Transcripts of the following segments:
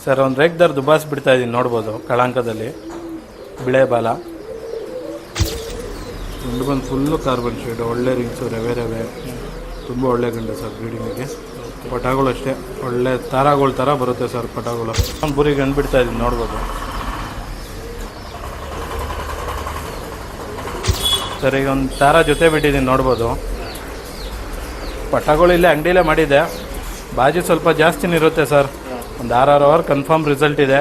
Sir ಒಂದು ರೇಗ್ದಾರ್ ದುಬಾಸ್ ಬಿಡ್ತಾ ಇದ್ದೀನಿ, ನೋಡ್ಬೋದು ಕಳಂಕದಲ್ಲಿ. ಬಿಳೆ ಬಾಲ ಗಂಡು ಬಂದು ಫುಲ್ಲು ಕಾರ್ಬನ್ ಶೇಡ್, ಒಳ್ಳೆ ರಿಂಗ್ಸು, ರವೆ ತುಂಬ ಒಳ್ಳೆ ಗಂಡು ಸರ್ ಬ್ರೀಡಿಂಗಿಗೆ. ಪಟಾಗಳು ಅಷ್ಟೇ ಒಳ್ಳೆ ತಾರಾಗಳ ಥರ ಬರುತ್ತೆ ಸರ್ ಪಟಾಗಳು. ಒಂದು ಬುರಿ ಗಂಡು ಬಿಡ್ತಾ ಇದ್ದೀನಿ, ನೋಡ್ಬೋದು ಸರ್. ಈಗ ಒಂದು ತಾರ ಜೊತೆ ಬಿಟ್ಟಿದ್ದೀನಿ, ನೋಡ್ಬೋದು. ಪಟಾಗಳು ಇಲ್ಲೇ ಅಂಗಡಿಯಲ್ಲೇ ಮಾಡಿದ್ದೆ. ಬಾಜಿ ಸ್ವಲ್ಪ ಜಾಸ್ತಿನೇ ಇರುತ್ತೆ ಸರ್, ಒಂದು 6 ಅವರ್ ಕನ್ಫರ್ಮ್ ರಿಸಲ್ಟ್ ಇದೆ.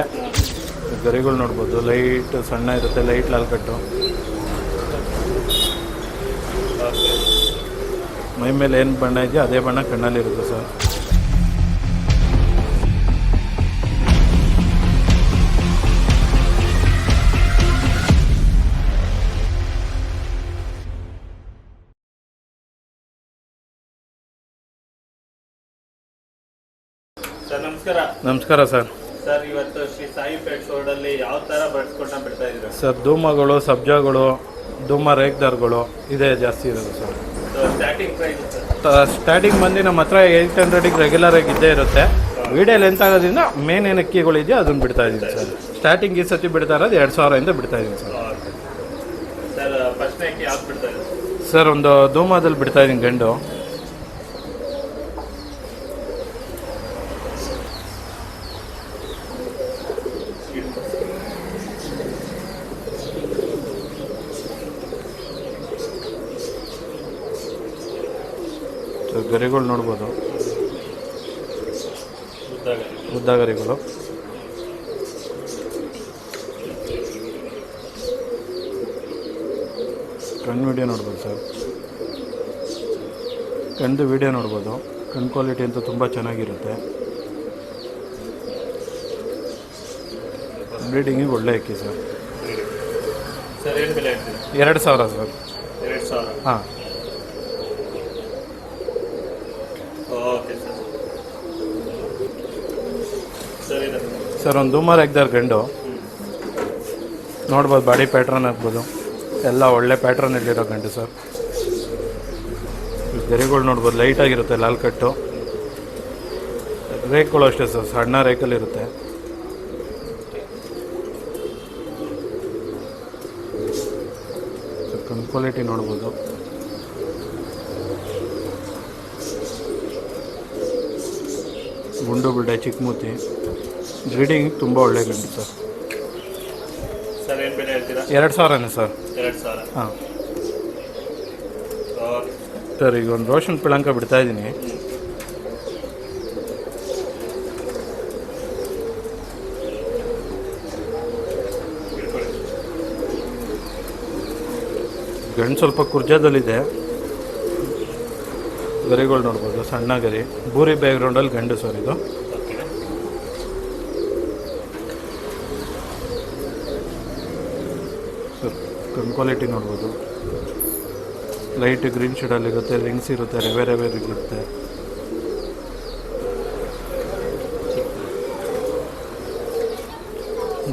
ಗರಿಗಳು ನೋಡ್ಬೋದು, ಲೈಟ್ ಸಣ್ಣ ಇರುತ್ತೆ, ಲೈಟ್ ಲಾಲ್ ಕಟ್ಟು. ಮೈ ಮೇಲೆ ಏನು ಬಣ್ಣ ಇದೆಯೋ ಅದೇ ಬಣ್ಣ ಕಣ್ಣಲ್ಲಿರುತ್ತೆ ಸರ್. ನಮಸ್ಕಾರ ಸರ್. ಸರ್ ಇವತ್ತು ಶ್ರೀ ಸಾಯಿ ಪೆಟ್ಸ್ ವರ್ಲ್ಡ್ ಅಲ್ಲಿ ಯಾವ ತರ ಬರ್ಸ್ಕೊಂಡ ಬಿಡ್ತಾ ಇದ್ದೀರಾ ಸರ್? ಧೂಮಗಳು, ಸಬ್ಜಾಗಳು, ಧೂಮ ರೇಗ್ದಾರ್ಗಳು ಇದೇ ಜಾಸ್ತಿ ಇರೋದು ಸರ್. ಸ್ಟಾರ್ಟಿಂಗ್ ಪ್ರೈಸ್ ಸ್ಟಾರ್ಟಿಂಗ್ ಬಂದು ನಮ್ಮ ಹತ್ರ 800ಗೆ ರೆಗ್ಯುಲರ್ ಆಗಿ ಇದ್ದೇ ಇರುತ್ತೆ. ವಿಡಿಯೋ ಲೆಂತ್ ಆಗೋದ್ರಿಂದ ಮೇನ್ ಏನು ಅಕ್ಕಿಗಳಿದೆಯೋ ಅದನ್ನು ಬಿಡ್ತಾ ಇದ್ದೀನಿ ಸರ್. ಸ್ಟಾರ್ಟಿಂಗ್ ಈ ಸತಿ ಬಿಡ್ತಾ ಇರೋದು 2000 ಬಿಡ್ತಾ ಇದ್ದೀನಿ ಸರ್. ಸರ್ ಫಸ್ಟ್ ಅಕ್ಕಿ ಯಾವ್ದು ಬಿಡ್ತಾ ಇದ್ದೀರಾ ಸರ್? ಒಂದು ಧೂಮದಲ್ಲಿ ಬಿಡ್ತಾ ಇದ್ದೀನಿ ಗಂಡು. ಗರಿಗಳು ನೋಡ್ಬೋದು, ಉದ್ದ ಗರಿಗಳು. ಕಣ್ಣು ವಿಡಿಯೋ ನೋಡ್ಬೋದು ಸರ್, ಕಣ್ಣು ವಿಡಿಯೋ ನೋಡ್ಬೋದು. ಕಣ್ಣು ಕ್ವಾಲಿಟಿ ಅಂತೂ ತುಂಬ ಚೆನ್ನಾಗಿರುತ್ತೆ. ಬ್ರೀಡಿಂಗಿಗೆ ಒಳ್ಳೆ ಅಕ್ಕಿ ಸರ್. ಸರ್ ಏನು ಬೆಲೆ 2000 ಸರ್. 2000? ಹಾಂ. Okay sir. ಸರಿ ಸರ್ ಒಂದು ಧೂಮ ರೇಗ್ದಾರ್ ಗಂಡು ನೋಡ್ಬೋದು, ಬಾಡಿ ಪ್ಯಾಟ್ರನ್ ಆಗ್ಬೋದು, ಎಲ್ಲ ಒಳ್ಳೆ ಪ್ಯಾಟ್ರನ್ನಲ್ಲಿರೋ ಗಂಡು ಸರ್. ಗರಿಗಳು ನೋಡ್ಬೋದು, ಲೈಟಾಗಿರುತ್ತೆ, ಲಾಲ್ ಕಟ್ಟು. ರೇಕ್ಗಳು ಅಷ್ಟೇ ಸರ್, ಸಣ್ಣ ರೇಕಲ್ಲಿರುತ್ತೆ. ಕಣ್ಣು ಕ್ವಾಲಿಟಿ ನೋಡ್ಬೋದು. ಗುಂಡು ಬಿಲ್ಡೆ, ಚಿಕ್ಕಮೂತಿ. ಬ್ರೀಡಿಂಗ್ ತುಂಬ ಒಳ್ಳೆ ಗಂಡು ಸರ್. ಸರ್ ಏನು ಬೆಲೆ ಹೇಳ್ತೀರಾ? 2000 ಸರ್. 2000? ಹಾಂ. ಓಕೆ ಸರ್ ಈಗ ಒಂದು ರೋಷನ್ ಪಿಳಂಕ ಬಿಡ್ತಾ ಇದ್ದೀನಿ. ಗಂಡು ಸ್ವಲ್ಪ ಕುರ್ಜಾದಲ್ಲಿದೆ. ಗರಿಗಳು ನೋಡ್ಬೋದು, ಸಣ್ಣ ಗರಿ, ಬೂರಿ ಬ್ಯಾಕ್ಗ್ರೌಂಡಲ್ಲಿ ಗಂಡು ಸರ್ ಇದು. ಸರ್ ಕಣ್ಣು ಕ್ವಾಲಿಟಿ ನೋಡ್ಬೋದು, ಲೈಟ್ ಗ್ರೀನ್ ಶೇಡಲ್ಲಿರುತ್ತೆ, ರಿಂಗ್ಸ್ ಇರುತ್ತೆ, ರವೆ ಇರುತ್ತೆ.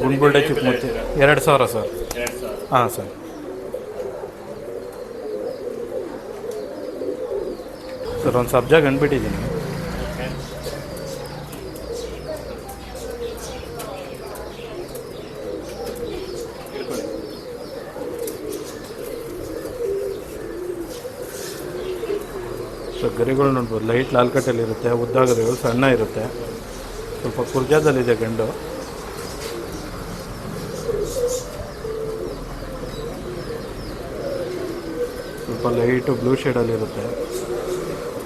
ಗುಂಡ್ಬುಲ್ಡೆ ಚಿಕ್ಕಮೂತಿ 2000 ಸರ್. 2000? ಹಾಂ ಸರ್. ಸರ್ ಒಂದು ಸಬ್ಜಾ ಗಂಡ್ಬಿಟ್ಟಿದ್ದೀನಿ. ಸರ್ ಗರಿಗಳು ನೋಡ್ಬೋದು, ಲೈಟ್ ಲಾಲ್ ಕಟ್ಟಲ್ಲಿರುತ್ತೆ, ಉದ್ದ ಗರಿಗಳು ಸಣ್ಣ ಇರುತ್ತೆ, ಸ್ವಲ್ಪ ಕುರ್ಜಾದಲ್ಲಿದೆ ಗಂಡು. ಸ್ವಲ್ಪ ಲೈಟು ಬ್ಲೂ ಶೇಡಲ್ಲಿರುತ್ತೆ.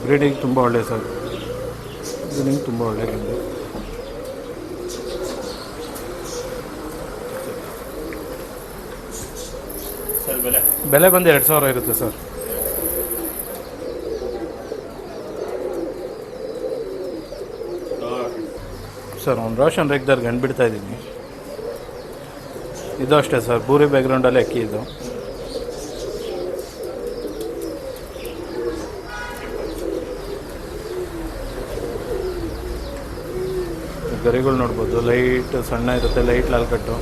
ಬ್ರೀಡಿಂಗ್ ತುಂಬ ಒಳ್ಳೆ ಸರ್, ಬ್ರೀಡಿಂಗ್ ತುಂಬ ಒಳ್ಳೆ ಗಂಡು. ಸರ್ ಬೆಲೆ ಬಂದು 2000 ಇರುತ್ತೆ ಸರ್. ಸರ್ ಒಂದು ರೋಷನ್ ರೇಗ್ದಾರ್ ಗಂಡು ಬಿಡ್ತಾ ಇದ್ದೀನಿ. ಇದು ಅಷ್ಟೇ ಸರ್, ಬೂರಿ ಬ್ಯಾಕ್ಗ್ರೌಂಡಲ್ಲಿ ಅಕ್ಕಿ ಇದು. ಗರಿಗಳು ನೋಡ್ಬೋದು, ಲೈಟ್ ಸಣ್ಣ ಇರುತ್ತೆ, ಲೈಟ್ ಲಾಲ್ ಕಟ್ಟು.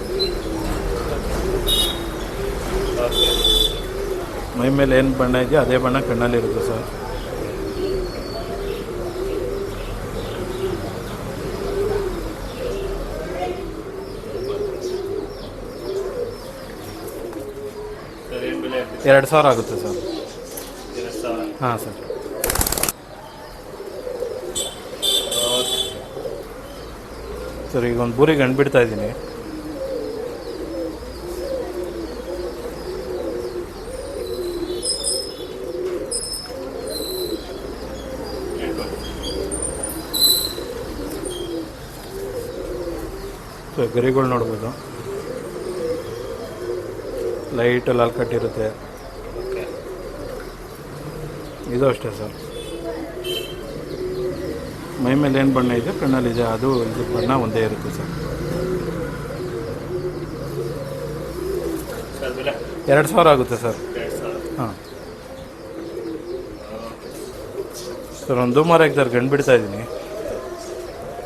ಮೈ ಮೇಲೆ ಏನು ಬಣ್ಣ ಇದೆಯೋ ಅದೇ ಬಣ್ಣ ಕಣ್ಣಲ್ಲಿರುತ್ತೆ ಸರ್. 2,000 ಆಗುತ್ತೆ ಸರ್. 2,000. ಹಾಂ ಸರ್. ಓಕೆ ಸರ್ ಈಗ ಒಂದು ಬೂರಿಗೆ ಗಂಡು ಬಿಡ್ತಾ ಇದ್ದೀನಿ. ಸೊ ಗರಿಗಳು ನೋಡ್ಬೋದು, ಲೈಟ್ ಲಾಲ್ ಕಟ್ಟಿರುತ್ತೆ. ಓಕೆ ಇದು ಅಷ್ಟೇ ಸರ್. ಮೈ ಮೇಲೆ ಏನು ಬಣ್ಣ ಇದೆ ಕಣ್ಣಲ್ಲಿದೆ ಅದು ಇದು ಬಣ್ಣ ಒಂದೇ ಇರುತ್ತೆ ಸರ್. ಸರ್ ಬೆಲೆ 2,000 ಆಗುತ್ತೆ ಸರ್. 2,000. ಹಾಂ ಸರ್, ಒಂದು ಧೂಮಾರ ಸರ್ ಗಂಡು ಬಿಡ್ತಾ ಇದ್ದೀನಿ.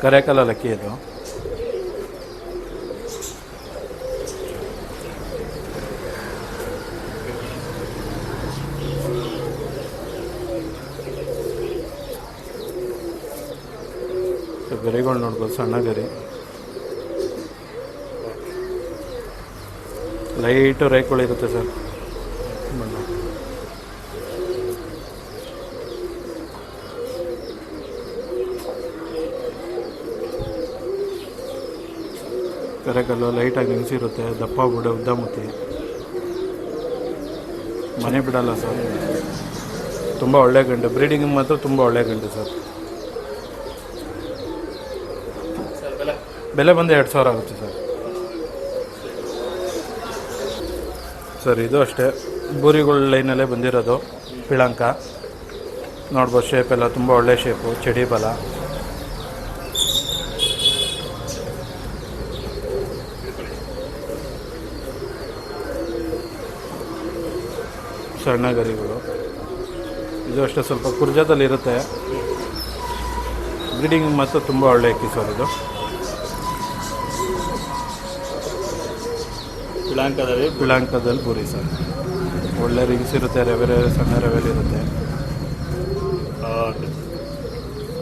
ಕರೆಕಲ್ಲ ಲಕ್ಕಿ ಅದು. ಗರಿಗಳು ನೋಡ್ಬೋದು, ಸಣ್ಣ ಗರಿ, ಲೈಟು ರೇಖೆಗಳಿರುತ್ತೆ ಸರ್ ಬಣ್ಣ. ಕರೆಕಲ್ಲು ಲೈಟಾಗಿ ನಿಲ್ಲಿಸಿರುತ್ತೆ, ದಪ್ಪ ಬುಡ ಉದ್ದ ಮುತ್ತಿ, ಮನೆ ಬಿಡಲ್ಲ ಸರ್. ತುಂಬ ಒಳ್ಳೆ ಗಂಡು, ಬ್ರೀಡಿಂಗ್ ಮಾತ್ರ ತುಂಬ ಒಳ್ಳೆ ಗಂಡು ಸರ್. ಸರ್ ಬೆಲೆ ಬೆಲೆ ಬಂದು 2,000 ಆಗುತ್ತೆ ಸರ್. ಸರ್ ಇದು ಅಷ್ಟೇ ಬೂರಿಗಳ ಲೈನಲ್ಲೇ ಬಂದಿರೋದು. ಪಿಳಂಕ ನೋಡ್ಬೋದು, ಶೇಪ್ ಎಲ್ಲ ತುಂಬ ಒಳ್ಳೆ ಶೇಪು, ಚಡಿ ಬಲ. ಸಣ್ಣ ಗರಿಗಳು ಇದು ಅಷ್ಟೇ, ಸ್ವಲ್ಪ ಕುರ್ಜದಲ್ಲಿ ಇರುತ್ತೆ. ಬ್ರೀಡಿಂಗ್ ಮಾತ್ರ ತುಂಬ ಒಳ್ಳೆ ಅಕ್ಕಿ ಸರ್ ಇದು. ಪಿಳಾಂಕದಲ್ಲಿ ಬೂರಿ ಸರ್, ಒಳ್ಳೆ ರಿಂಗ್ಸ್ ಇರುತ್ತೆ, ರವೆ ಸಣ್ಣ ರವೆಲಿ ಇರುತ್ತೆ. ಓಕೆ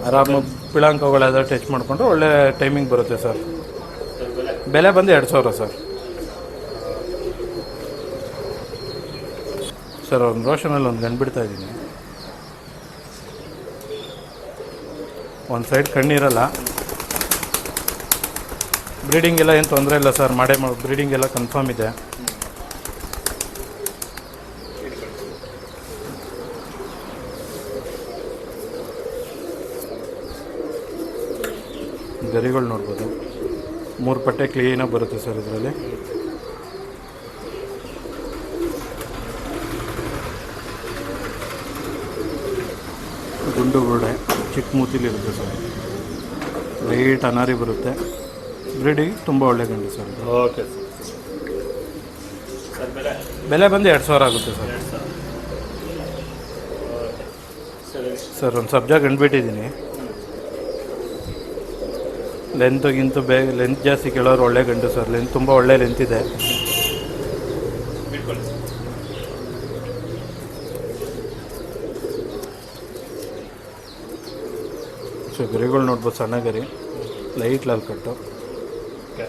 ಆರಾಮ ಪಿಳಾಂಕಗಳೆಲ್ಲ ಟಚ್ ಮಾಡಿಕೊಂಡ್ರೆ ಒಳ್ಳೆ ಟೈಮಿಂಗ್ ಬರುತ್ತೆ ಸರ್. ಸರ್ ಬೆಲೆ ಬೆಲೆ ಬಂದು 2,000 ಸರ್. ಸರ್ ಒಂದು ರೋಷನಲ್ಲಿ ಒಂದು ಗಂಡು ಬಿಡ್ತಾ ಇದ್ದೀನಿ. ಒಂದು ಸೈಡ್ ಕಣ್ಣಿರಲ್ಲ, ಬ್ರೀಡಿಂಗ್ ಎಲ್ಲ ಏನು ತೊಂದರೆ ಇಲ್ಲ ಸರ್. ಬ್ರೀಡಿಂಗ್ ಎಲ್ಲ ಕನ್ಫರ್ಮ್ ಇದೆ. ಗರಿಗಳು ನೋಡ್ಬೋದು, 3 ಪಟ್ಟೆ ಕ್ಲೀನಾಗಿ ಬರುತ್ತೆ ಸರ್ ಇದರಲ್ಲಿ. ಗುಂಡು ಬುರುಡೆ ಚಿಕ್ಕ ಮೂತಿಲಿರುತ್ತೆ ಸರ್, ಲೈಟ್ ಅನಾರಿ ಬರುತ್ತೆ. ಬ್ರೀಡಿಂಗ್ ತುಂಬ ಒಳ್ಳೆ ಗಂಡು ಸರ್ ಇದು. ಓಕೆ ಸರ್ ಬೆಲೆ ಬೆಲೆ ಬಂದು 2,000 ಆಗುತ್ತೆ ಸರ್. 2,000. ಓಕೆ ಸರಿ ಸರ್ ಒಂದು ಸಬ್ಜಾ ಗಂಡು ಬಿಟ್ಟಿದ್ದೀನಿ. ಲೆಂತ್ ಜಾಸ್ತಿ ಕೇಳೋರು ಒಳ್ಳೆ ಗಂಡು ಸರ್. ಲೆಂತ್ ತುಂಬ ಒಳ್ಳೆ ಲೆಂತ್ ಇದೆ. ಬಿಟ್ಕೊಳ್ಳಿ. ಸೊ ಗರಿಗಳು ನೋಡ್ಬೋದು, ಸಣ್ಣ ಗರಿ, ಲೈಟ್ ಲಾಲ್ ಕಟ್ಟು. ಓಕೆ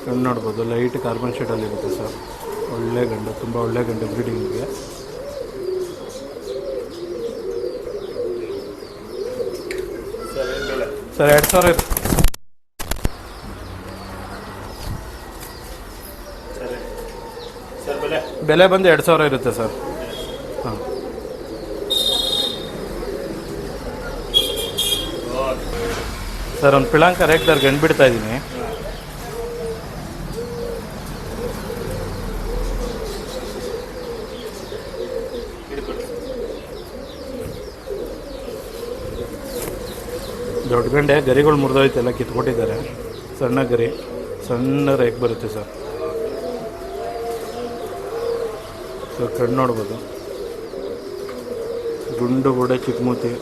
ಕಣ್ಣು ನೋಡ್ಬೋದು, ಲೈಟ್ ಕಾರ್ಬನ್ ಶೇಡಲ್ಲಿರುತ್ತೆ ಸರ್. ಒಳ್ಳೆ ಗಂಡು, ತುಂಬ ಒಳ್ಳೆ ಗಂಡು ಬ್ರೀಡಿಂಗಿಗೆ. ಸರ್ ಏನು ಬೆಲೆ ಸರ್ 2,000 ಸರಿ ಸರ್ ಬೆಲೆ ಬೆಲೆ ಬಂದು 2,000 ಇರುತ್ತೆ ಸರ್. ಹಾಂ ಓಕೆ ಸರ್ ಒಂದು ಪಿಳಾಂಕ ರೇಖೆದಾರ್ ಗಂಡು ಬಿಡ್ತಾ ಇದ್ದೀನಿ. ಹಿಡ್ಕೊಳ್ಳಿ. ದೊಡ್ಡ ಗಂಡೆ, ಗರಿಗಳು ಮುರಿದೋಯ್ತು, ಎಲ್ಲ ಕಿತ್ಕೊಟ್ಟಿದ್ದಾರೆ. ಸಣ್ಣ ಗರಿ, ಸಣ್ಣ ರೇಖೆ ಬರುತ್ತೆ ಸರ್. ಸೊ ಕಣ್ಣು ನೋಡ್ಬೋದು, ಗುಂಡು ಬುಡೆ ಚಿಕ್ಕಮೂತಿ,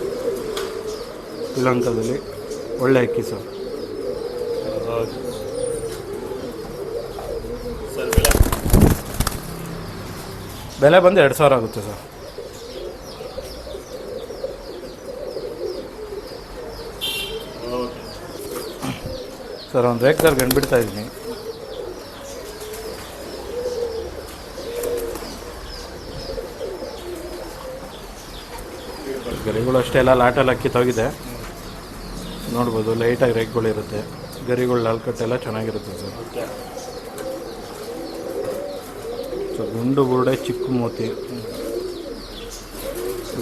ಪಿಳಾಂಕದಲ್ಲಿ ಒಳ್ಳೆ ಅಕ್ಕಿ ಸರ್. ಓಕೆ ಸರ್ ಬೆಲೆ ಬೆಲೆ ಬಂದು 2,000 ಆಗುತ್ತೆ ಸರ್. ಓಕೆ ಸರ್ ಒಂದು ರೇಖೆದಾರ್ ಗಂಡು ಬಿಡ್ತಾ ಇದ್ದೀನಿ. ಗರಿಗಳು ಅಷ್ಟೇ ಎಲ್ಲ ಲಾಟಲ್ಲಿ ಅಕ್ಕಿ ತೆಗಿದೆ ನೋಡ್ಬೋದು. ಲೈಟಾಗಿ ರೇಕ್ಗಳಿರುತ್ತೆ, ಗರಿಗಳು ಲಾಲ್ಕಟ್ಟೆಲ್ಲ ಚೆನ್ನಾಗಿರುತ್ತೆ ಸರ್. ಓಕೆ. ಸೊ ಗುಂಡು ಬುರುಡೆ ಚಿಕ್ಕ ಮೂತಿ,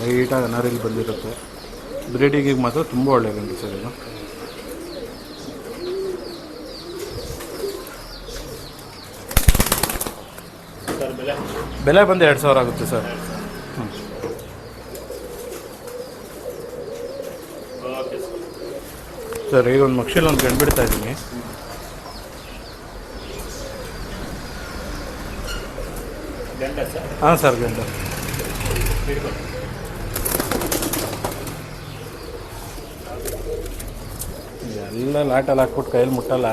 ಲೈಟಾಗಿ ಅನಾರಿಲಿ ಬಂದಿರುತ್ತೆ. ಬ್ರೀಡಿಂಗಿಗೆ ಮಾತ್ರ ತುಂಬ ಒಳ್ಳೆ ಗಂಡು ಸರ್ ಇದು. ಸರ್ ಬೆಲೆ ಬೆಲೆ ಬಂದು 2000 ಆಗುತ್ತೆ ಸರ್. Okay sir. ಸರ್ ಈಗ ಒಂದು ಮಕ್ಷಿಲ್ ಒಂದು ಗಂಡು ಬಿಡ್ತಾ ಇದ್ದೀನಿ. ಗಂಡ ಸರ್ ಹಾಂ ಸರ್ ಗಂಡು. ಹಿಡ್ಕೊಂಡು ಎಲ್ಲ ಲಾಟಲ್ಲಿ ಹಾಕ್ಬಿಟ್ಟು ಕೈಯಲ್ಲಿ ಮುಟ್ಟಲ್ಲ.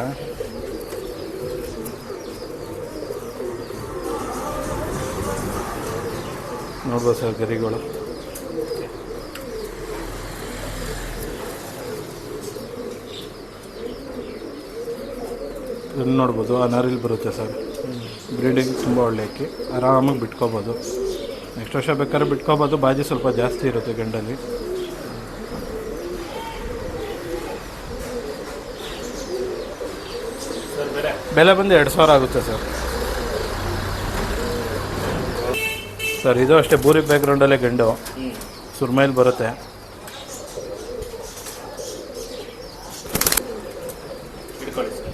ನೋಡ್ಬೋದು ಸರ್ ಗರಿಗಳು. ಇಲ್ಲಿ ನೋಡ್ಬೋದು ಅನಾರಿಲ್ ಬರುತ್ತೆ ಸರ್. ಬ್ರೀಡಿಂಗ್ ತುಂಬ ಒಳ್ಳೆ ಅಕ್ಕಿ, ಆರಾಮಾಗಿ ಬಿಟ್ಕೋಬೋದು. ನೆಕ್ಸ್ಟ್ ವರ್ಷ ಬೇಕಾದ್ರೆ ಬಿಟ್ಕೋಬೋದು. ಬಾಜಿ ಸ್ವಲ್ಪ ಜಾಸ್ತಿ ಇರುತ್ತೆ ಗಂಡಲ್ಲಿ. ಸರ್ ಬೆಲೆ ಬೆಲೆ ಬಂದು 2000 ಆಗುತ್ತೆ ಸರ್. ಸರ್ ಇದು ಅಷ್ಟೇ ಬೂರಿ ಬ್ಯಾಕ್ಗ್ರೌಂಡಲ್ಲೇ ಗಂಡು, ಸುರ್ಮೈಲ್ ಬರುತ್ತೆ. ಹಿಡ್ಕೊಳ್ಳಿ ಸರ್.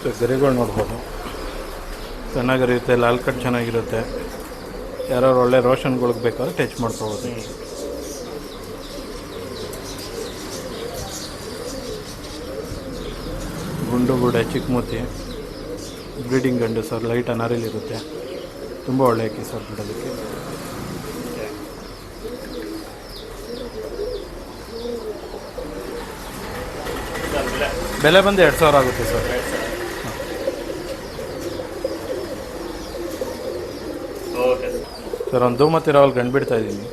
ಸೊ ಗರಿಗಳು ನೋಡ್ಬೋದು, ಚೆನ್ನಾಗಿರುತ್ತೆ. ಲಾಲ್ ಕಟ್ ಚೆನ್ನಾಗಿರುತ್ತೆ. ಯಾರು ಒಳ್ಳೆ ರೋಷನ್ಗಳಿಗೆ ಬೇಕಾದ್ರೆ ಟಚ್ ಮಾಡ್ಕೋಬೋದು. ಗುಂಡು ಬುಡೆ ಚಿಕ್ಕ ಮೂತಿ, ಬ್ರೀಡಿಂಗ್ ಗಂಡು ಸರ್. ಲೈಟ್ ಅನಾರಿಲ್ ಇರುತ್ತೆ, ತುಂಬ ಒಳ್ಳೆ ಅಕ್ಕಿ ಸರ್ ಬಿಡೋದಕ್ಕೆ. ಸರ್ ಬೆಲೆ ಬೆಲೆ ಬಂದು 2000 ಆಗುತ್ತೆ ಸರ್. 2000. Okay sir. ಸರ್ ಒಂದು ಧೂಮತಿರಾವಲ್ಲಿ ಗಂಡು ಬಿಡ್ತಾ ಇದ್ದೀನಿ.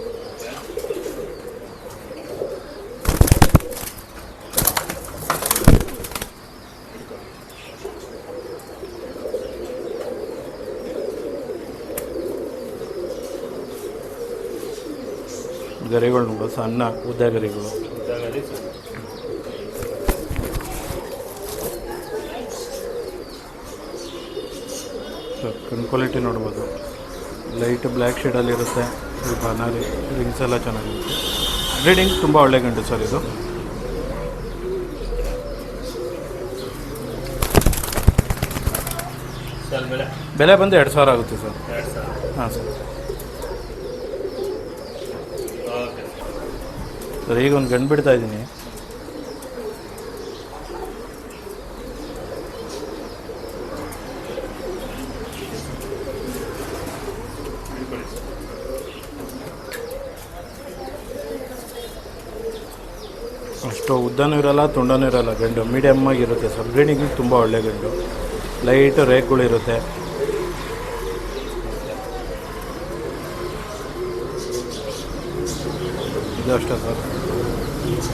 ಗರಿಗಳು ನೋಡೋ ಸಣ್ಣ ಉದ್ದ ಗರಿಗಳು. ಉದ್ದಾಗಲಿ ಸರ್. ಸರ್ ಕಣ್ ಕ್ವಾಲಿಟಿ ನೋಡ್ಬೋದು, ಲೈಟ್ ಬ್ಲ್ಯಾಕ್ ಶೇಡಲ್ಲಿರುತ್ತೆ. ಸ್ವಲ್ಪ ಅನಾರಿ ರಿಂಗ್ಸ್ ಎಲ್ಲ ಚೆನ್ನಾಗಿರುತ್ತೆ. ಬ್ರೀಡಿಂಗ್ ತುಂಬ ಒಳ್ಳೆ ಗಂಡು ಸರ್ ಇದು. ಸರ್ ಬೆಲೆ ಬೆಲೆ ಬಂದು 2000 ಆಗುತ್ತೆ ಸರ್. 2000. ಹಾಂ ಸರ್. ಓಕೆ ಸರ್ ಈಗ ಒಂದು ಗಂಡು ಬಿಡ್ತಾ ಇದ್ದೀನಿ. ಹಿಡ್ಕೊಳ್ಳಿ ಸರ್. ಅಷ್ಟು ಉದ್ದನೂ ಇರಲ್ಲ, ತುಂಡನೂ ಇರಲ್ಲ. ಗಂಡು ಮೀಡಿಯಮ್ ಆಗಿರುತ್ತೆ ಸರ್. ಬ್ರೀಡಿಂಗಿಗೆ ತುಂಬ ಒಳ್ಳೆ ಗಂಡು. ಲೈಟ್ ರೇಕ್ಗಳಿರುತ್ತೆ. ಇದು ಅಷ್ಟೇ ಸರ್.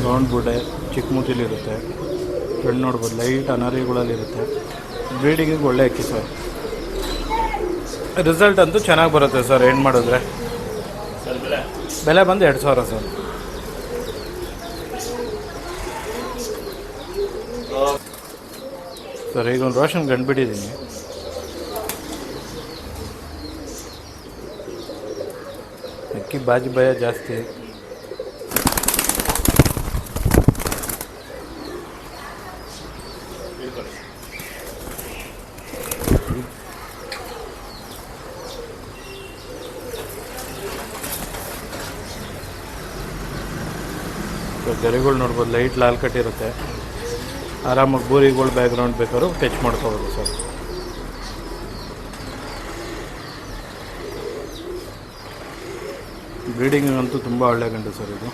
ರೌಂಡ್ ಬುಡೆ ಚಿಕ್ಕ ಮೂತಿಲಿರುತ್ತೆ. ಕಣ್ಣು ನೋಡ್ಬೋದು, ಲೈಟ್ ಅನಾರಿಗಳಲ್ಲಿರುತ್ತೆ. ಬ್ರೀಡಿಂಗಿಗೆ ಒಳ್ಳೆ ಅಕ್ಕಿ ಸರ್. ರಿಸಲ್ಟ್ ಅಂತೂ ಚೆನ್ನಾಗಿ ಬರುತ್ತೆ ಸರ್ ಏನು ಮಾಡಿದ್ರೆ. ಸರ್ ಬೆಲೆ ಬೆಲೆ ಬಂದು 2000 ಸರ್. ಓಕೆ ಸರ್ ಈಗ ಒಂದು ರೋಷನ್ ಗಂಡು ಬಿಟ್ಟಿದ್ದೀನಿ. ಅಕ್ಕಿ ಬಾಜಿ ಭಯ ಜಾಸ್ತಿ. ಹಿಡ್ಕೊಳ್ಳಿ. ಸೊ ಗರಿಗಳು ನೋಡ್ಬೋದು, ಲೈಟ್ ಲಾಲ್ ಕಟ್ ಇರುತ್ತೆ. ಆರಾಮಾಗಿ ಬೂರಿಗಳು ಬ್ಯಾಕ್ಗ್ರೌಂಡ್ ಬೇಕಾದ್ರೂ ಟಚ್ ಮಾಡ್ಕೋಬೋದು ಸರ್. ಬ್ರೀಡಿಂಗ್ ಅಂತೂ ತುಂಬ ಒಳ್ಳೆ ಗಂಡು ಸರ್ ಇದು.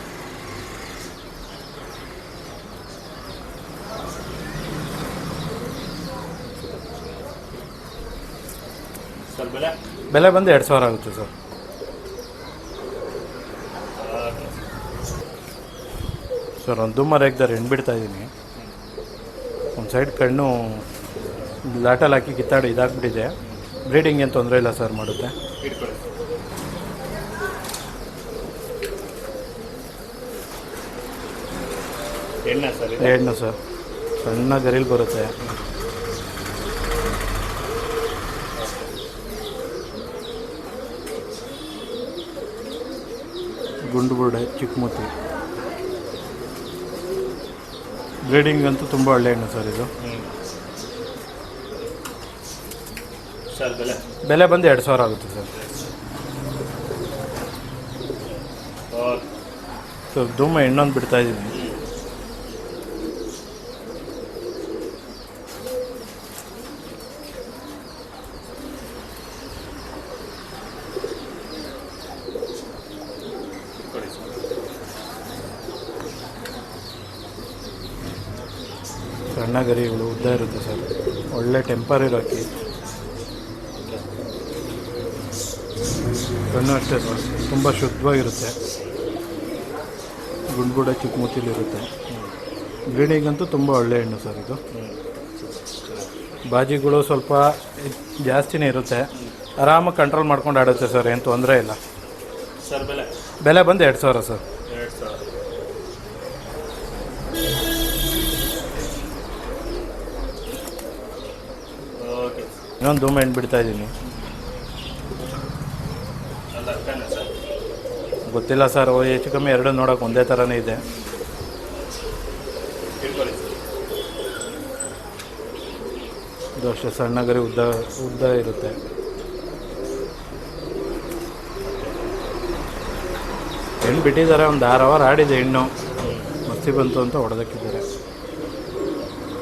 ಸರ್ ಬೆಲೆ ಬೆಲೆ ಬಂದು 2000 ಆಗುತ್ತೆ ಸರ್. ಓಕೆ ಸರ್ ಒಂದು ಧೂಮ ರೇಗ್ದಾರೆ ಹೆಣ್ಣು ಬಿಡ್ತಾ ಇದ್ದೀನಿ. ಒಂದು ಸೈಡ್ ಕಣ್ಣು ಲಾಟಲ್ಲಿ ಹಾಕಿ ಕಿತ್ತಾಡಿ ಇದಾಗ್ಬಿಟ್ಟಿದೆ. ಬ್ರೀಡಿಂಗ್ ಏನು ತೊಂದರೆ ಇಲ್ಲ ಸರ್, ಮಾಡುತ್ತೆ. ಇಟ್ಕೊಳ್ಳಿ. ಹೆಣ್ಣ ಸರ್ ಇದು? ಹೆಣ್ಣು ಸರ್, ಸಣ್ಣ ಗರಿಲ್ ಬರುತ್ತೆ. ಗುಂಡು ಬುರ್ಡೆ, ಚಿಕ್ಕ ಮೂತಿ. ಬ್ರೀಡಿಂಗ್ ಅಂತೂ ತುಂಬ ಒಳ್ಳೆ ಹೆಣ್ಣು ಸರ್ ಇದು. ಸರ್ ಬೆಲೆ? ಬೆಲೆ ಬಂದು 2,000 ಆಗುತ್ತೆ ಸರ್. ಓಕೆ ಸರ್ ಧೂಮ ಇನ್ನೊಂದು ಬಿಡ್ತಾ ಇದ್ದೀನಿ. ಇಟ್ಕೊಳ್ಳಿ ಸರ್. ಸಣ್ಣ ಗರಿಗಳು ಉದ್ದ ಇರುತ್ತೆ ಸರ್, ಒಳ್ಳೆ ಟೆಂಪರ್ ಇರೋಕ್ಕೆ. ಕಣ್ಣು ಅಷ್ಟೇ ಸರ್, ತುಂಬ ಶುದ್ಧವಾಗಿರುತ್ತೆ. ಗುಂಡ್ಗುಡ ಚಿಕ್ಕ ಮೂತಿಲಿರುತ್ತೆ. ಬ್ರೀಡಿಂಗ್ ಅಂತೂ ತುಂಬ ಒಳ್ಳೆ ಹೆಣ್ಣು ಸರ್ ಇದು. ಬಾಜಿಗಳು ಸ್ವಲ್ಪ ಜಾಸ್ತಿನೇ ಇರುತ್ತೆ, ಆರಾಮಾಗಿ ಕಂಟ್ರೋಲ್ ಮಾಡ್ಕೊಂಡು ಆಡುತ್ತೆ ಸರ್, ಏನು ತೊಂದರೆ ಇಲ್ಲ. ಸರ್ ಬೆಲೆ? ಬೆಲೆ ಬಂದು 2,000 ಸರ್. 2,000. ಓಕೆ. ಇನ್ನೊಂದು ಧೂಮ ಹೆಣ್ಣು ಬಿಡ್ತಾ ಇದ್ದೀನಿ. ಅಲ್ಲ ಅಕ್ಕನ ಸರ್? ಗೊತ್ತಿಲ್ಲ ಸರ್, ಹೆಚ್ಚು ಕಮ್ಮಿ ಎರಡು ನೋಡೋಕೆ ಒಂದೇ ಥರನೇ ಇದೆ. ಇಟ್ಕೊಳ್ಳಿ ಸರ್. ಇದು ಅಷ್ಟೇ ಸಣ್ಣ ಗರಿ, ಉದ್ದ ಇರುತ್ತೆ. ಹೆಣ್ಣು ಬಿಟ್ಟಿದ್ದಾರೆ, ಒಂದು 6 ಅವರ್ ಆಡಿದೆ ಹೆಣ್ಣು. ಮಸ್ತಿ ಬಂತು ಅಂತ ಹೊಡೆದಕ್ಕಿದ್ದಾರೆ.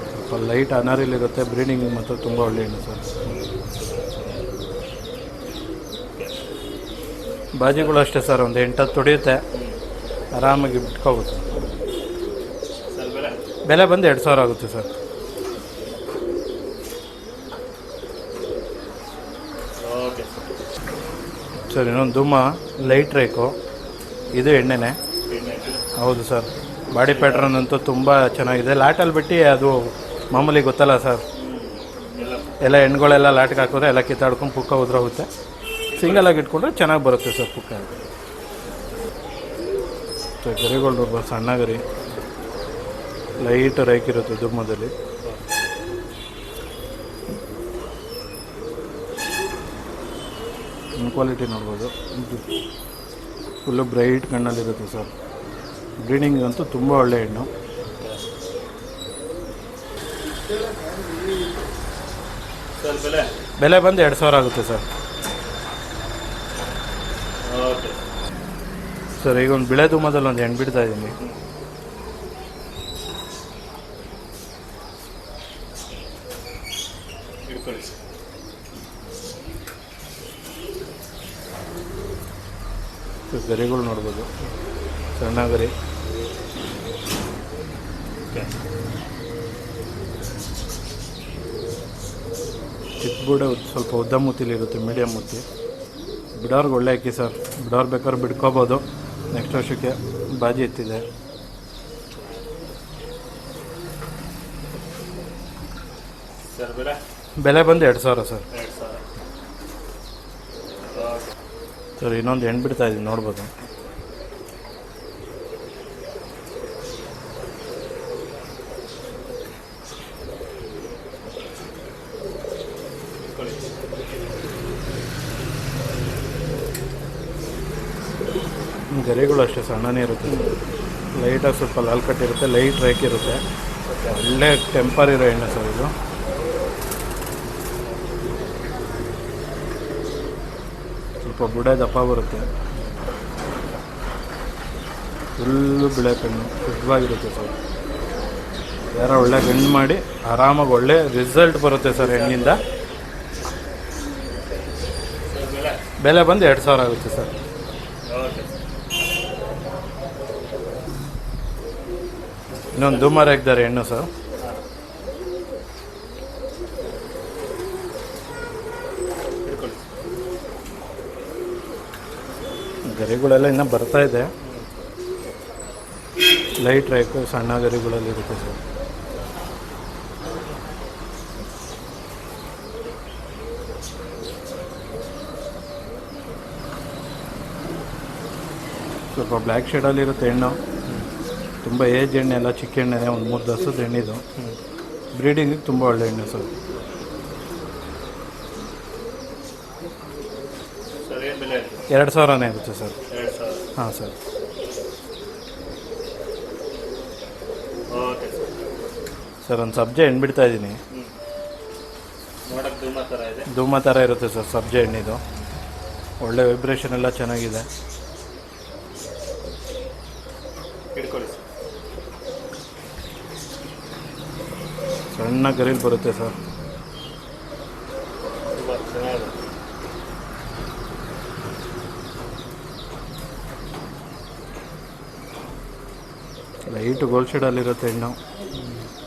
ಸ್ವಲ್ಪ ಲೈಟ್ ಅನಾರಿಲಿರುತ್ತೆ. ಬ್ರೀಡಿಂಗ್ ಮಾತ್ರ ತುಂಬ ಒಳ್ಳೆ ಹೆಣ್ಣು ಸರ್. ಬಾಜಿಗಳು ಅಷ್ಟೇ ಸರ್, ಒಂದು 8-10 ಹೊಡೆಯುತ್ತೆ, ಆರಾಮಾಗಿ ಬಿಟ್ಕೋಬೋದು. ಸರ್ ಬೆಲೆ? ಬೆಲೆ ಬಂದು 2,000 ಆಗುತ್ತೆ ಸರ್. ಓಕೆ ಸರ್ ಇನ್ನೊಂದು ಧೂಮ ಲೈಟ್ ರೇಕು, ಇದು ಎಣ್ಣೆನೆ. ಹೌದು ಸರ್, ಬಾಡಿ ಪ್ಯಾಟ್ರನ್ ಅಂತೂ ತುಂಬ ಚೆನ್ನಾಗಿದೆ. ಲಾಟಲ್ಲಿ ಬಿಟ್ಟು ಅದು ಮಾಮೂಲಿ ಗೊತ್ತಲ್ಲ ಸರ್, ಎಲ್ಲ ಹೆಣ್ಗಳೆಲ್ಲ ಲಾಟ್ಗೆ ಹಾಕಿದ್ರೆ ಎಲ್ಲ ಕಿತ್ತಾಡ್ಕೊಂಡು ಪುಕ್ಕ ಉದ್ರೋಗುತ್ತೆ. ಸಿಂಗಲಾಗಿ ಇಟ್ಕೊಂಡ್ರೆ ಚೆನ್ನಾಗಿ ಬರುತ್ತೆ ಸರ್ ಪುಕ್ಕ. ಗರಿಗಳು ನೋಡ್ಬೋದು, ಸಣ್ಣ ಗರಿ, ಲೈಟ್ ರೇಕಿರುತ್ತೆ ಧೂಮದಲ್ಲಿ. ಕ್ವಾಲಿಟಿ ನೋಡ್ಬೋದು, ಫುಲ್ಲು ಬ್ರೈಟ್ ಕಣ್ಣಲ್ಲಿರುತ್ತೆ ಸರ್. ಬ್ರೀಡಿಂಗ್ ಅಂತೂ ತುಂಬ ಒಳ್ಳೆ ಹೆಣ್ಣು. ಸರ್ ಬೆಲೆ? ಬೆಲೆ ಬಂದು 2,000 ಆಗುತ್ತೆ ಸರ್. ಓಕೆ ಸರ್ ಈಗ ಒಂದು ಬಿಳೆ ಧೂಮದಲ್ಲಿ ಒಂದು ಹೆಣ್ಣು ಬಿಡ್ತಾ ಇದ್ದೀನಿ. ಇಟ್ಕೊಳ್ಳಿ ಸರ್. ಗರಿಗಳು ನೋಡ್ಬೋದು, ಸಣ್ಣ ಗರಿ. ಓಕೆ. ಚಿಕ್ಕ ಬೂಡೆ ಸ್ವಲ್ಪ ಉದ್ದ ಮೂತಿಲಿರುತ್ತೆ, ಮೀಡಿಯಮ್ ಮೂತಿ. ಬಿಡೋರ್ಗೆ ಒಳ್ಳೆ ಅಕ್ಕಿ ಸರ್, ಬಿಡೋರು ಬೇಕಾದ್ರೆ ಬಿಡ್ಕೋಬೋದು. ನೆಕ್ಸ್ಟ್ ವರ್ಷಕ್ಕೆ ಬಾಜಿ ಎತ್ತಿದೆ. ಸರ್ ಬೆಲೆ? ಬೆಲೆ ಬಂದು 2,000 ಸರ್. 2,000. ಓಕೆ ಸರ್ ಇನ್ನೊಂದು ಹೆಣ್ಣು ಬಿಡ್ತಾ ಇದ್ದೀನಿ, ನೋಡ್ಬೋದು. ಇಟ್ಕೊಳ್ಳಿ. ಗರಿಗಳು ಅಷ್ಟೇ ಸಣ್ಣನೇ ಇರುತ್ತೆ, ಲೈಟಾಗಿ ಸ್ವಲ್ಪ ಲಾಲ್ ಕಟ್ಟಿರುತ್ತೆ, ಲೈಟ್ ರೇಕ್ ಇರುತ್ತೆ. ಒಳ್ಳೆ ಟೆಂಪರ್ ಇರೋ ಎಣ್ಣೆ ಸರ್ ಇದು. ಸ್ವಲ್ಪ ಬುಡೆ ದಪ್ಪ ಬರುತ್ತೆ, ಫುಲ್ಲು ಬಿಳೆ ಕಣ್ಣು, ಶುದ್ಧವಾಗಿರುತ್ತೆ ಸರ್. ಯಾರೋ ಒಳ್ಳೆ ಗಂಡು ಮಾಡಿ ಆರಾಮಾಗಿ ಒಳ್ಳೆ ರಿಸಲ್ಟ್ ಬರುತ್ತೆ ಸರ್ ಹೆಣ್ಣಿಂದ. ಸರ್ ಬೆಲೆ? ಬೆಲೆ ಬಂದು 2,000 ಆಗುತ್ತೆ ಸರ್. ಓಕೆ ಇನ್ನೊಂದು ಧೂಮ ರೇಕ್ದಾರೆ ಹೆಣ್ಣು ಸರ್. ಇಟ್ಕೊಳ್ಳಿ. ಗರಿಗಳೆಲ್ಲ ಇನ್ನೂ ಬರ್ತಾ ಇದೆ, ಲೈಟ್ ರೇಕು ಸಣ್ಣ ಗರಿಗಳಲ್ಲಿ ಇರುತ್ತೆ ಸರ್. ಸ್ವಲ್ಪ ಬ್ಲ್ಯಾಕ್ ಶೇಡಲ್ಲಿ ಇರುತ್ತೆ ಹೆಣ್ಣು. ತುಂಬ ಏಜ್ ಎಣ್ಣೆ ಎಲ್ಲ ಚಿಕ್ಕ ಎಣ್ಣೆ, ಒಂದು 3 ದಸದ ಎಣ್ಣಿದು. ಬ್ರೀಡಿಂಗಿಗೆ ತುಂಬ ಒಳ್ಳೆ ಎಣ್ಣೆ ಸರ್. ಸರ್ ಏನು ಬೆಲೆ 2,000ನೇ ಇರುತ್ತೆ ಸರ್. 2,000. ಹಾಂ ಸರ್. Okay sir. ಸರ್ ಒಂದು ಸಬ್ಜೆ ಎಣ್ಣೆ ಬಿಡ್ತಾ ಇದ್ದೀನಿ. ನೋಡಕ್ಕೆ ಧೂಮ ಥರ ಇದೆ. ಧೂಮ ಥರ ಇರುತ್ತೆ ಸರ್ ಸಬ್ಜೆ ಎಣ್ಣಿದು. ಒಳ್ಳೆ ವೈಬ್ರೇಷನ್ ಎಲ್ಲ ಚೆನ್ನಾಗಿದೆ. ಹಿಡ್ಕೊಳ್ಳಿ ಸರ್. ಸಣ್ಣ ಗರಿಲ್ ಬರುತ್ತೆ ಸರ್. ತುಂಬ ಚೆನ್ನಾಗಿದೆ. ಲೈಟ್ ಗೋಲ್ಡ್ ಶೇಡಲ್ಲಿರುತ್ತೆ ಹೆಣ್ಣು.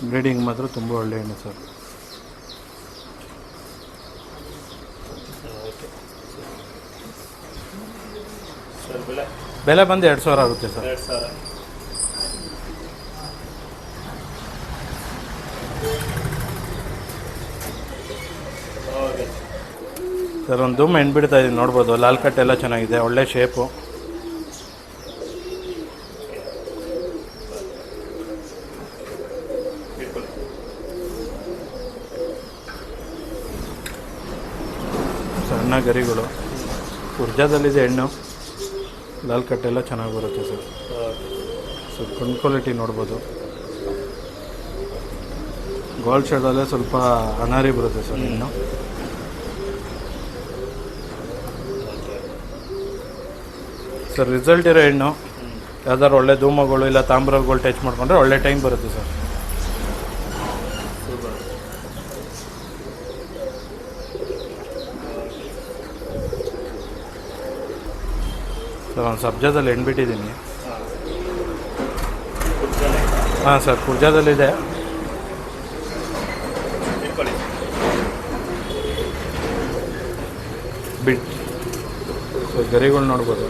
ಬ್ರೀಡಿಂಗ್ ಮಾತ್ರ ತುಂಬ ಒಳ್ಳೆ ಹೆಣ್ಣು ಸರ್. Okay sir. ಬೆಲೆ ಬಂದು 2,000 ಆಗುತ್ತೆ ಸರ್. 2,000. ಓಕೆ ಸರ್ ಒಂದು ಧೂಮ ಹೆಣ್ಣು ಬಿಡ್ತಾ ಇದ್ದೀನಿ, ನೋಡ್ಬೋದು. ಲಾಲ್ ಕಟ್ ಎಲ್ಲ ಚೆನ್ನಾಗಿದೆ, ಒಳ್ಳೆ ಶೇಪು. ಹಿಡ್ಕೊಳ್ಳಿ. ಸಣ್ಣ ಗರಿಗಳು, ಕುರ್ಜಾದಲ್ಲಿದೆ ಹೆಣ್ಣು. ಲಾಲ್ ಕಟ್ ಎಲ್ಲ ಚೆನ್ನಾಗಿ ಬರುತ್ತೆ ಸರ್. ಓಕೆ ಸ್ವಲ್ಪ ಕಣ್ಣು ಕ್ವಾಲಿಟಿ ನೋಡ್ಬೋದು. ಗೋಲ್ಡ್ ಶೇಡಲ್ಲೇ ಸ್ವಲ್ಪ ಅನಾರಿ ಬರುತ್ತೆ ಸರ್ ಹೆಣ್ಣು. ಸರ್ ರಿಸಲ್ಟ್ ಇರೋ ಹೆಣ್ಣು. ಯಾವ್ದಾದ್ರು ಒಳ್ಳೆ ಧೂಮಗಳು ಇಲ್ಲ ತಾಮ್ರಗಳು ಟಚ್ ಮಾಡಿಕೊಂಡ್ರೆ ಒಳ್ಳೆ ಟೈಮ್ ಬರುತ್ತೆ ಸರ್. ಸೂಪರ್. ಸರ್ ಒಂದು ಸಬ್ಜಾದಲ್ಲಿ ಹೆಣ್ಣು ಬಿಟ್ಟಿದ್ದೀನಿ. ಹಾಂ ಕುರ್ಜಾನೆ. ಹಾಂ ಸರ್, ಕುರ್ಜಾದಲ್ಲಿದೆ. ಹಿಡ್ಕೊಳ್ಳಿ. ಬಿಟ್ ಸೊ ಗರಿಗಳು ನೋಡ್ಬೋದು.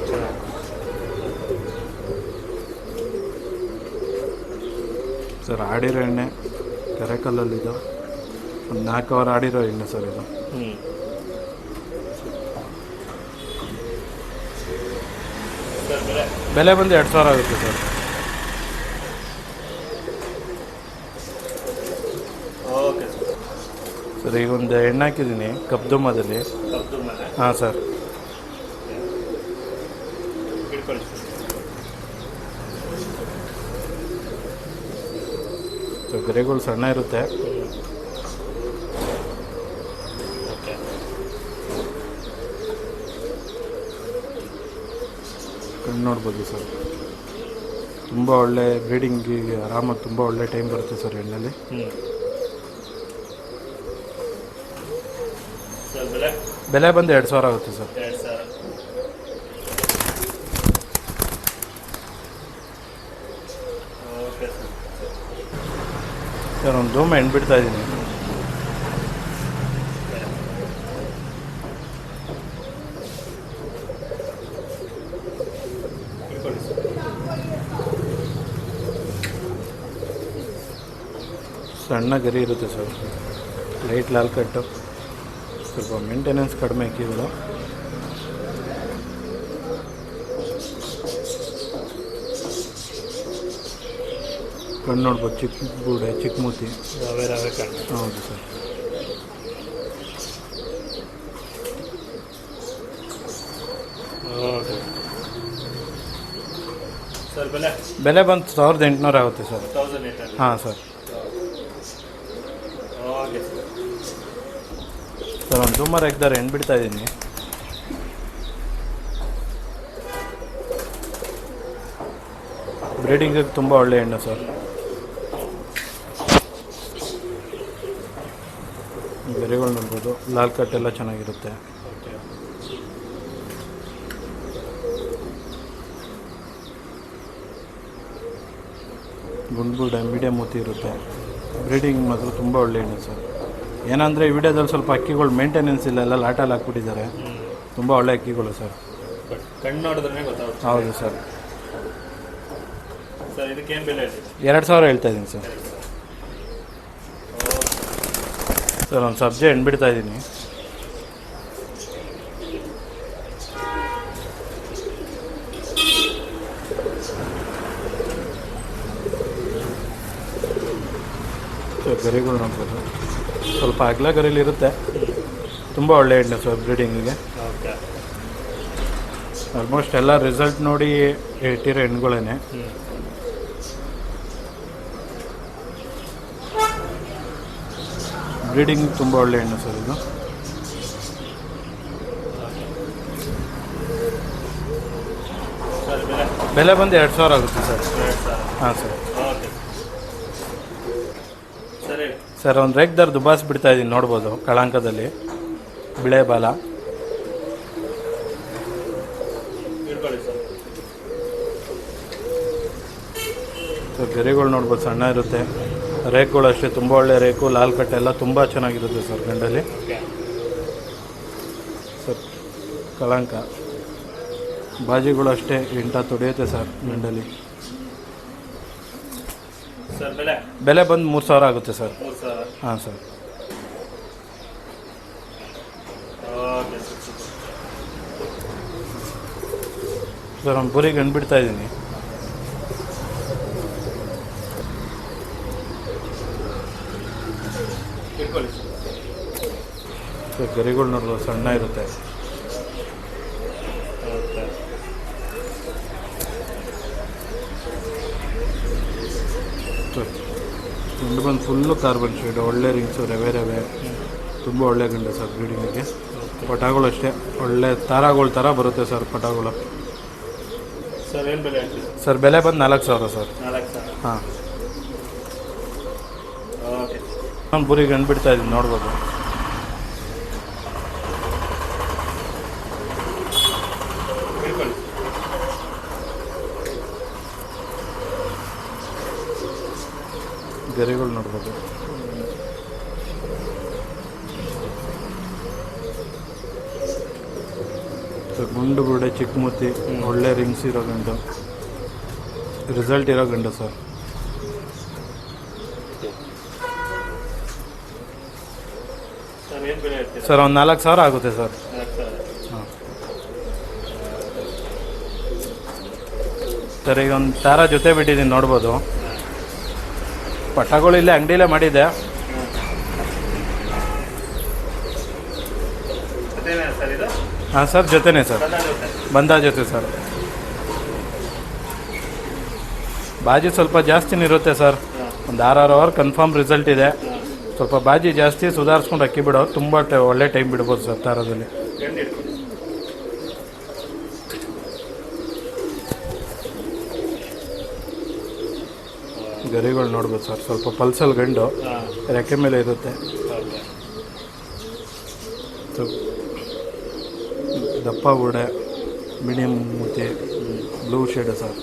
ಚೆನ್ನಾಗಿ. ಸರ್ ಆಡಿರೋ ಎಣ್ಣೆ ಕೆರೆಕಲ್ಲಲ್ಲಿದ್ದು ಒಂದು 4 ಅವರ್ ಆಡಿರೋ ಎಣ್ಣೆ ಸರ್ ಇದು. ಸರ್ ಬೆಲೆ ಬಂದು 2,000 ಆಗುತ್ತೆ ಸರ್. Okay sir. ಸರ್ ಈಗ ಒಂದು ಎಣ್ಣೆ ಹಾಕಿದ್ದೀನಿ ಕಬ್ದುಮದಲ್ಲಿ. ಕಬ್ದು ಮೇಲೆ ಹಾಂ ಸರ್. ಹಿಡ್ಕೊಳ್ಳಿ. ಸೊ ಗರಿಗಳು ಸಣ್ಣ ಇರುತ್ತೆ. ಓಕೆ ಕಣ್ಣು ನೋಡ್ಬೋದು ಸರ್. ತುಂಬ ಒಳ್ಳೆ ಬ್ರೀಡಿಂಗಿಗೆ ಆರಾಮಾಗಿ ತುಂಬ ಒಳ್ಳೆ ಟೈಮ್ ಬರುತ್ತೆ ಸರ್ ಎಣ್ಣೆಲಿ. ಸರ್ ಬೆಲೆ ಬಂದು 2,000 ಆಗುತ್ತೆ ಸರ್. 2,000. Okay sir. ಸರ್ ಒಂದು ಧೂಮ ಹೆಣ್ಣು ಬಿಡ್ತಾ ಇದ್ದೀನಿ. ಹಿಡ್ಕೊಳ್ಳಿ ಸರ್. ಸಣ್ಣ ಗರಿ ಇರುತ್ತೆ ಸರ್. ಲೈಟ್ ಲಾಲ್ ಕಟ್ಟು. ಸ್ವಲ್ಪ ಮೇಂಟೆನೆನ್ಸ್ ಕಡಿಮೆ ಅಕ್ಕಿಗಳು. ಕಣ್ಣು ನೋಡ್ಬೋದು, ಚಿಕ್ಕ ಬೂಡೆ, ಚಿಕ್ಕ ಮೂತಿ. ರವೆ ಕಣ್ಣು. ಹೌದು ಸರ್. Okay sir. ಬೆಲೆ ಬಂದು 1,800 ಆಗುತ್ತೆ ಸರ್. 1,800. ಹಾಂ ಸರ್. Okay sir. ಸರ್ ಒಂದು ಧೂಮರ್ ಹಾಕಿದ್ದಾರೆ ಹೆಣ್ಣು ಬಿಡ್ತಾ ಇದ್ದೀನಿ. ಬ್ರೀಡಿಂಗಿಗೆ ತುಂಬ ಒಳ್ಳೆ ಹೆಣ್ಣು ಸರ್. ಗರಿಗಳು ನೋಡ್ಬೋದು. ಲಾಲ್ ಕಟ್ ಎಲ್ಲ ಚೆನ್ನಾಗಿರುತ್ತೆ. ಓಕೆ ಗುಂಡ್ಬುಡ ಮೀಡಿಯಮ್ ಮೂತಿ ಇರುತ್ತೆ. ಬ್ರೀಡಿಂಗ್ ಮಾತ್ರ ತುಂಬ ಒಳ್ಳೆ ಹೆಣ್ಣು ಸರ್. ಏನಂದರೆ ಈ ವಿಡಿಯೋದಲ್ಲಿ ಸ್ವಲ್ಪ ಅಕ್ಕಿಗಳು ಮೇಂಟೆನೆನ್ಸ್ ಇಲ್ಲ, ಎಲ್ಲ ಲಾಟಲ್ಲಿ ಹಾಕ್ಬಿಟ್ಟಿದ್ದಾರೆ. ತುಂಬ ಒಳ್ಳೆ ಅಕ್ಕಿಗಳು ಸರ್. ಕಣ್ಣು ನೋಡಿದ್ರೆ ಗೊತ್ತಾಗುತ್ತೆ. ಹೌದು ಸರ್. ಸರ್ ಇದಕ್ಕೇನು ಬೆಲೆ ಇದೆ? 2,000 ಹೇಳ್ತಾ ಇದ್ದೀನಿ ಸರ್. ಸರ್ ಒಂದು ಸಬ್ಜೆ ಹೆಣ್ಣು ಬಿಡ್ತಾ ಇದ್ದೀನಿ. ಗರಿಗಳು ನೋಡ್ಬೋದು, ಸ್ವಲ್ಪ ಅಗಲ ಗರಿಲಿರುತ್ತೆ. ತುಂಬ ಒಳ್ಳೆ ಎಣ್ಣೆ ಸರ್ ಬ್ರೀಡಿಂಗಿಗೆ. ಓಕೆ. ಆಲ್ಮೋಸ್ಟ್ ಎಲ್ಲ ರಿಸಲ್ಟ್ ನೋಡಿ ಇಟ್ಟಿರೋ ಹೆಣ್ಗಳೇನೆ. ಬ್ರೀಡಿಂಗ್ ತುಂಬ ಒಳ್ಳೆ ಎಣ್ಣೆ ಸರ್ ಇದು. ಸರ್ ಬೆಲೆ? ಬೆಲೆ ಬಂದು 2,000 ಆಗುತ್ತೆ ಸರ್. 2,000. ಹಾಂ ಸರ್. ಓಕೆ ಸರ್ ಹೇಳಿ. ಸರ್ ಒಂದು ರೇಗ್ದಾರ್ ದುಬಾಸ್ ಬಿಡ್ತಾ ಇದ್ದೀನಿ, ನೋಡ್ಬೋದು ಕಳಂಕದಲ್ಲಿ ಬಿಳೆ ಬಾಲ. ಇಟ್ಕೊಳ್ಳಿ ಸರ್. ಸರ್ ಗರಿಗಳು ನೋಡ್ಬೋದು, ಸಣ್ಣ ಇರುತ್ತೆ. ರೇಕ್ಗಳು ಅಷ್ಟೇ ತುಂಬ ಒಳ್ಳೆ ರೇಕು, ಲಾಲ್ ಕಟ್ಟೆ ಎಲ್ಲ ತುಂಬ ಚೆನ್ನಾಗಿರುತ್ತೆ ಸರ್ ಗಂಡಲ್ಲಿ. ಓಕೆ. ಸರ್ ಕಳಂಕ ಬಾಜಿಗಳು ಅಷ್ಟೇ ಎಂಟ ತೊಡೆಯುತ್ತೆ ಸರ್ ಗಂಡಲ್ಲಿ. ಸರ್ ಬೆಲೆ? ಬೆಲೆ ಬಂದು 3,000 ಆಗುತ್ತೆ ಸರ್. 3,000. ಹಾಂ ಸರ್. ಓಕೆ ಸರ್ ಒಂದು ಬುರಿಗೆ ಗಂಡು ಬಿಡ್ತಾ ಇದ್ದೀನಿ. ಇಟ್ಕೊಳ್ಳಿ ಸರ್ ಗರಿಗಳು ನೋಡೋದು ಸಣ್ಣ ಇರುತ್ತೆ. ಓಕೆ. ಗಂಡು ಬಂದು ಫುಲ್ಲು ಕಾರ್ಬನ್ ಶೇಡು, ಒಳ್ಳೆ ರಿಂಗ್ಸು, ರವೆ ತುಂಬ ಒಳ್ಳೆ ಗಂಡು ಸರ್ ಬ್ರೀಡಿಂಗಿಗೆ. ಪಟಾಗಳು ಅಷ್ಟೇ ಒಳ್ಳೆ ತಾರಾಗಳ ಥರ ಬರುತ್ತೆ ಸರ್ ಪಟಾಗಳು. ಸರ್ ಏನು ಬೆಲೆ ಹೇಳ್ತೀವಿ? ಸರ್ ಬೆಲೆ ಬಂದು 4,000 ಸರ್. 4,000. ಹಾಂ. ಓಕೆ. ನಾನು ಬುರಿ ಗಂಡು ಬಿಡ್ತಾ ಇದ್ದೀನಿ, ನೋಡ್ಬೋದು. ಇಟ್ಕೊಳ್ಳಿ. ಗರಿಗಳು ನೋಡ್ಬೋದು. ಸರ್ ಗುಂಡು ಬುಡೆ ಚಿಕ್ಕ ಮೂತಿ, ಒಳ್ಳೆ ರಿಂಗ್ಸ್ ಇರೋ ಗಂಡು, ರಿಸಲ್ಟ್ ಇರೋ ಗಂಡು ಸರ್. ಸರ್ ಏನು ಬೆಲೆ ಹೇಳ್ತೀರಾ? ಸರ್ ಒಂದು 4,000 ಆಗುತ್ತೆ ಸರ್. 4,000. ಹಾಂ ಸರ್. ಈಗ ಒಂದು ತಾರ ಜೊತೆ ಬಿಟ್ಟಿದ್ದೀನಿ, ನೋಡ್ಬೋದು. ಪಟಾಗಳು ಇಲ್ಲೇ ಅಂಗಡಿಲೇ ಮಾಡಿದ್ದೆ. ಅದೇನೇ ಸರ್ ಇದು? ಹಾಂ ಸರ್, ಜೊತೆನೇ ಸರ್, ಜೊತೆ. ಬಂದ ಜೊತೆ ಸರ್. ಬಾಜಿ ಸ್ವಲ್ಪ ಜಾಸ್ತಿನೇ ಇರುತ್ತೆ ಸರ್. ಒಂದು 6 ಅವರ್ ಕನ್ಫರ್ಮ್ ರಿಸಲ್ಟ್ ಇದೆ. ಸ್ವಲ್ಪ ಬಾಜಿ ಜಾಸ್ತಿ ಸುಧಾರಿಸ್ಕೊಂಡು ಅಕ್ಕಿ ಬಿಡೋ ತುಂಬ ಒಳ್ಳೆ ಟೈಮ್ ಬಿಡ್ಬೋದು ಸರ್ ತಾರದಲ್ಲಿ. ಗಂಡು ಇಟ್ಕೊಳ್ಳಿ. ಗರಿಗಳು ನೋಡ್ಬೋದು ಸರ್, ಸ್ವಲ್ಪ ಪಲ್ಸಲ್ ಗಂಡು, ಹಾಂ. ರೆಕ್ಕೆ ಮೇಲೆ ಇರುತ್ತೆ. ಓಕೆ. ದಪ್ಪ ಬುಡೆ, ಮೀಡಿಯಮ್ ಮೂತಿ, blue shade sir.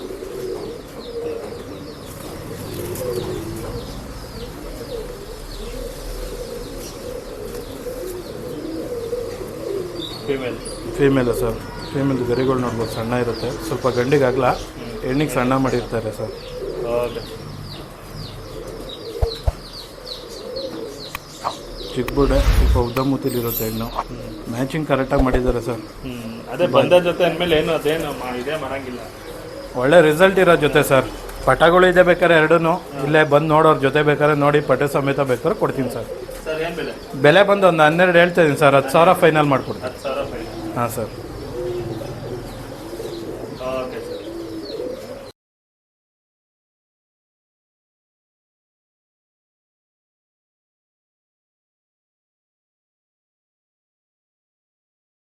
Female sir. Female ಗರಿಗಳು ನೋಡ್ಬೋದು, ಸಣ್ಣ ಇರುತ್ತೆ. ಸ್ವಲ್ಪ ಗಂಡಿಗಾಗಲ್ಲ, ಹೆಣ್ಣಿಗೆ ಸಣ್ಣ ಮಾಡಿರ್ತಾರೆ ಸರ್. ಓಕೆ. ಚಿಕ್ಕ ಬುಡೆ, ಸ್ವಲ್ಪ ಉದ್ದ ಮೂತಿಲಿರುತ್ತೆ ಹೆಣ್ಣು. ಮ್ಯಾಚಿಂಗ್ ಕರೆಕ್ಟಾಗಿ ಮಾಡಿದ್ದಾರೆ ಸರ್. ಅದೇ ಬಂದ ಜೊತೆ ಅಂದಮೇಲೆ ಏನು ಅದೇನು ಇದೇ ಮಾಡಂಗಿಲ್ಲ. ಒಳ್ಳೆ ರಿಸಲ್ಟ್ ಇರೋ ಜೊತೆ ಸರ್. ಪಟಗಳು ಇದೆ ಬೇಕಾದ್ರೆ ಎರಡೂ ಇಲ್ಲೇ ಬಂದು ನೋಡೋರ ಜೊತೆ ಬೇಕಾದ್ರೆ ನೋಡಿ ಪಟೆ ಸಮೇತ ಬೇಕಾದ್ರೆ ಕೊಡ್ತೀನಿ ಸರ್. ಸರ್ ಏನು ಬೆಲೆ? ಬೆಲೆ ಬಂದು ಒಂದು 12 ಹೇಳ್ತಾ ಇದ್ದೀನಿ ಸರ್. 10,000 ಫೈನಲ್ ಮಾಡಿಕೊಡ್ತೀನಿ. 10,000 ಫೈನಲ್. ಹಾಂ ಸರ್.